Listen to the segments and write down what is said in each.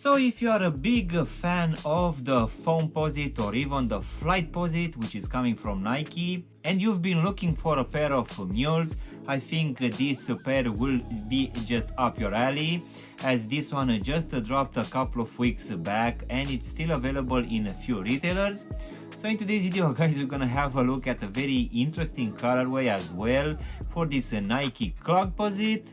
So if you are a big fan of the Clogposite or even the Flightposite, which is coming from Nike, and you've been looking for a pair of mules, I think this pair will be just up your alley, as this one just dropped a couple of weeks back and it's still available in a few retailers. So in today's video, guys, we're gonna have a look at a very interesting colorway as well for this Nike Clogposite.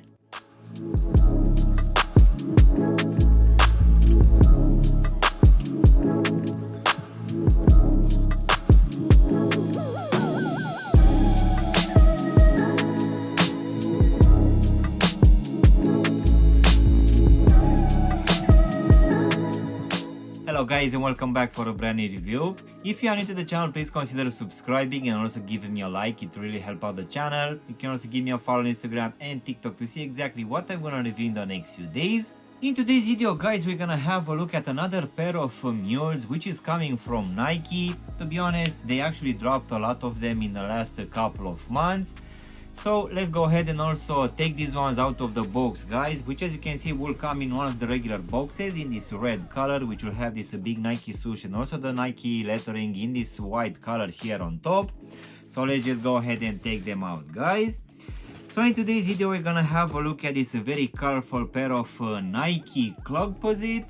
Hello guys, and welcome back for a brand new review. If you are new to the channel, please consider subscribing and also giving me a like. It really helps out the channel. You can also give me a follow on Instagram and TikTok to see exactly what I'm gonna review in the next few days. In today's video, guys, we're gonna have a look at another pair of mules which is coming from Nike. To be honest, they actually dropped a lot of them in the last couple of months. So let's go ahead and also take these ones out of the box, guys, which as you can see will come in one of the regular boxes in this red color, which will have this big Nike swoosh and also the Nike lettering in this white color here on top. So let's just go ahead and take them out, guys. So in today's video, we're gonna have a look at this very colorful pair of Nike Clogposite.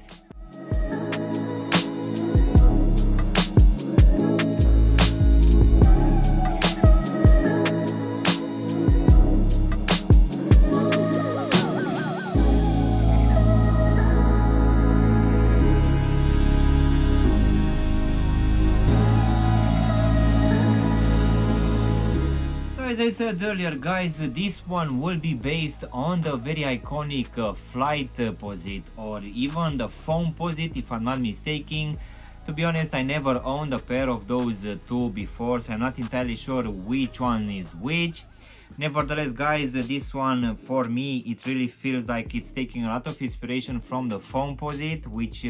As I said earlier, guys, this one will be based on the very iconic Flightposite or even the Clogposite, if I'm not mistaken. To be honest, I never owned a pair of those two before, so I'm not entirely sure which one is which. Nevertheless, guys, this one for me, it really feels like it's taking a lot of inspiration from the Clogposite, which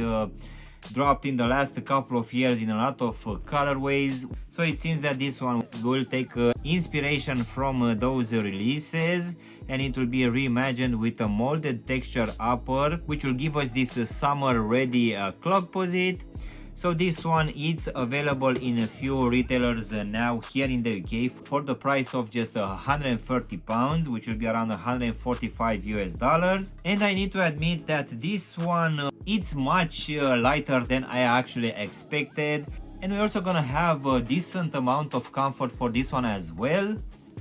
dropped in the last couple of years in a lot of colorways. So it seems that this one will take inspiration from those releases, and it will be reimagined with a molded texture upper, which will give us this summer ready Clogposite. So this one is available in a few retailers now here in the UK for the price of just £130, which will be around 145 US dollars. And I need to admit that this one it's much lighter than I actually expected, and we're also gonna have a decent amount of comfort for this one as well.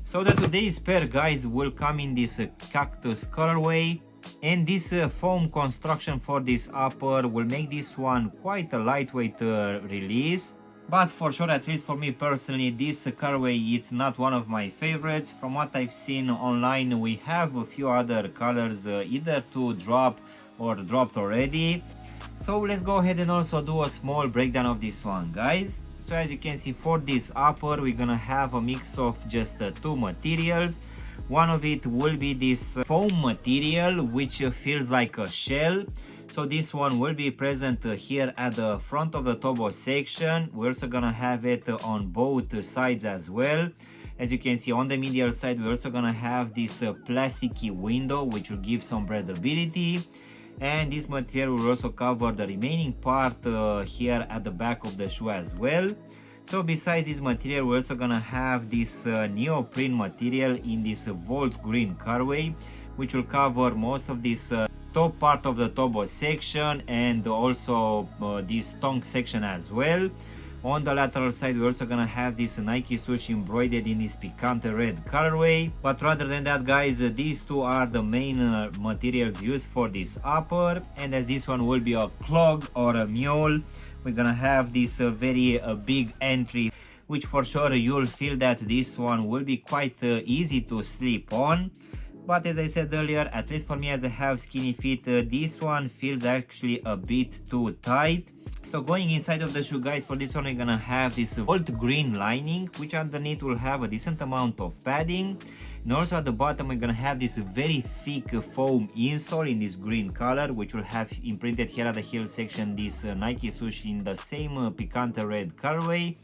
So that today's pair, guys, will come in this cactus colorway, and this foam construction for this upper will make this one quite a lightweight release. But for sure, at least for me personally, this colorway it's not one of my favorites. From what I've seen online, we have a few other colors either to drop or dropped already. So let's go ahead and also do a small breakdown of this one, guys. So as you can see, for this upper, we're gonna have a mix of just two materials. One of it will be this foam material, which feels like a shell. So this one will be present here at the front of the turbo section. We're also gonna have it on both sides as well. As you can see, on the medial side, we're also gonna have this plasticky window, which will give some breathability. And this material will also cover the remaining part here at the back of the shoe as well. So besides this material, we're also gonna have this neoprene material in this Volt Green colorway, which will cover most of this top part of the turbo section and also this tongue section as well. On the lateral side, we're also gonna have this Nike swoosh embroidered in this picante red colorway. But rather than that, guys, these two are the main materials used for this upper. And as this one will be a clog or a mule, we're gonna have this very big entry, which for sure you'll feel that this one will be quite easy to slip on. But as I said earlier, at least for me as I have skinny feet, this one feels actually a bit too tight. So going inside of the shoe, guys, for this one we're gonna have this Volt Green lining, which underneath will have a decent amount of padding. And also at the bottom we're gonna have this very thick foam insole in this green color, which will have imprinted here at the heel section this Nike swoosh in the same picante red colorway.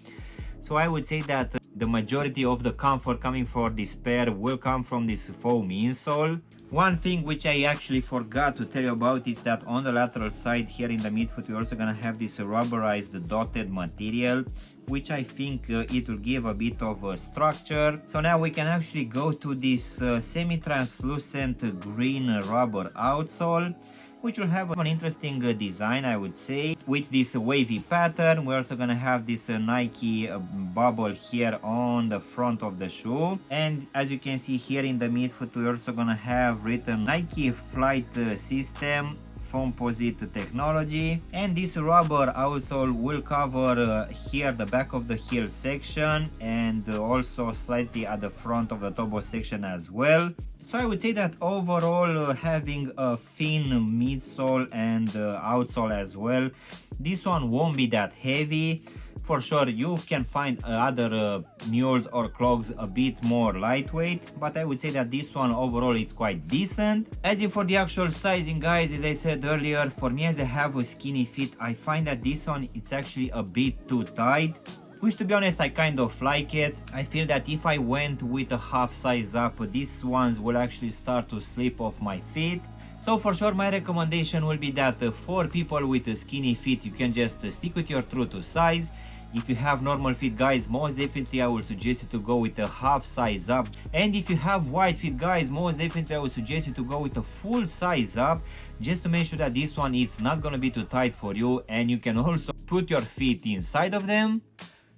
So I would say that the majority of the comfort coming for this pair will come from this foam insole. One thing which I actually forgot to tell you about is that on the lateral side here in the midfoot we're also gonna have this rubberized dotted material, which I think it will give a bit of a structure. So now we can actually go to this semi-translucent green rubber outsole, which will have an interesting design, I would say, with this wavy pattern. We're also gonna have this Nike bubble here on the front of the shoe, and as you can see here in the midfoot we're also gonna have written Nike Flight System Clogposite technology, and this rubber outsole will cover here the back of the heel section and also slightly at the front of the toe section as well. So I would say that overall having a thin midsole and outsole as well, this one won't be that heavy. For sure you can find other mules or clogs a bit more lightweight, but I would say that this one overall it's quite decent. As for the actual sizing, guys, as I said earlier, for me, as I have a skinny feet, I find that this one it's actually a bit too tight, which to be honest I kind of like it. I feel that if I went with a half size up, these ones will actually start to slip off my feet. So for sure my recommendation will be that for people with skinny feet you can just stick with your true to size. If you have normal feet, guys, most definitely I will suggest you to go with a half size up, and if you have wide feet, guys, most definitely I will suggest you to go with a full size up, just to make sure that this one is not gonna be too tight for you and you can also put your feet inside of them.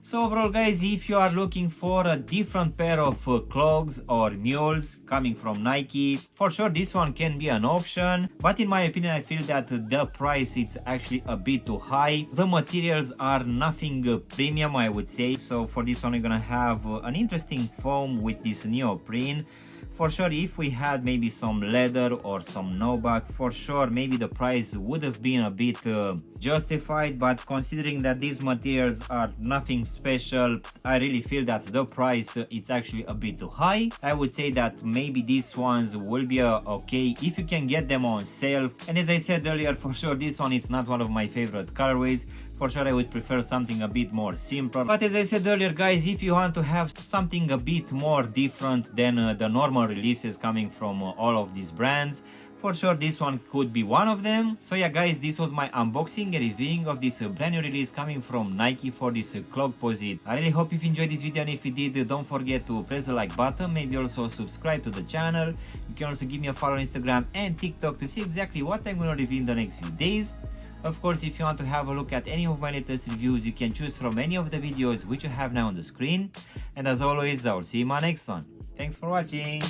So overall, guys, if you are looking for a different pair of clogs or mules coming from Nike, for sure this one can be an option, but in my opinion I feel that the price is actually a bit too high. The materials are nothing premium, I would say, so for this one we're gonna have an interesting foam with this neoprene. For sure if we had maybe some leather or some no-back, for sure maybe the price would have been a bit justified, but considering that these materials are nothing special, I really feel that the price it's actually a bit too high. I would say that maybe these ones will be okay if you can get them on sale, and as I said earlier, for sure this one is not one of my favorite colorways. For sure I would prefer something a bit more simple, but as I said earlier, guys, if you want to have something a bit more different than the normal releases coming from all of these brands, for sure this one could be one of them. So yeah, guys, this was my unboxing and reviewing of this brand new release coming from Nike for this Clogposite. I really hope you've enjoyed this video, and if you did, don't forget to press the like button, maybe also subscribe to the channel. You can also give me a follow on Instagram and TikTok to see exactly what I'm going to review in the next few days. Of course, if you want to have a look at any of my latest reviews, you can choose from any of the videos which you have now on the screen. And as always, I will see you in my next one. Thanks for watching.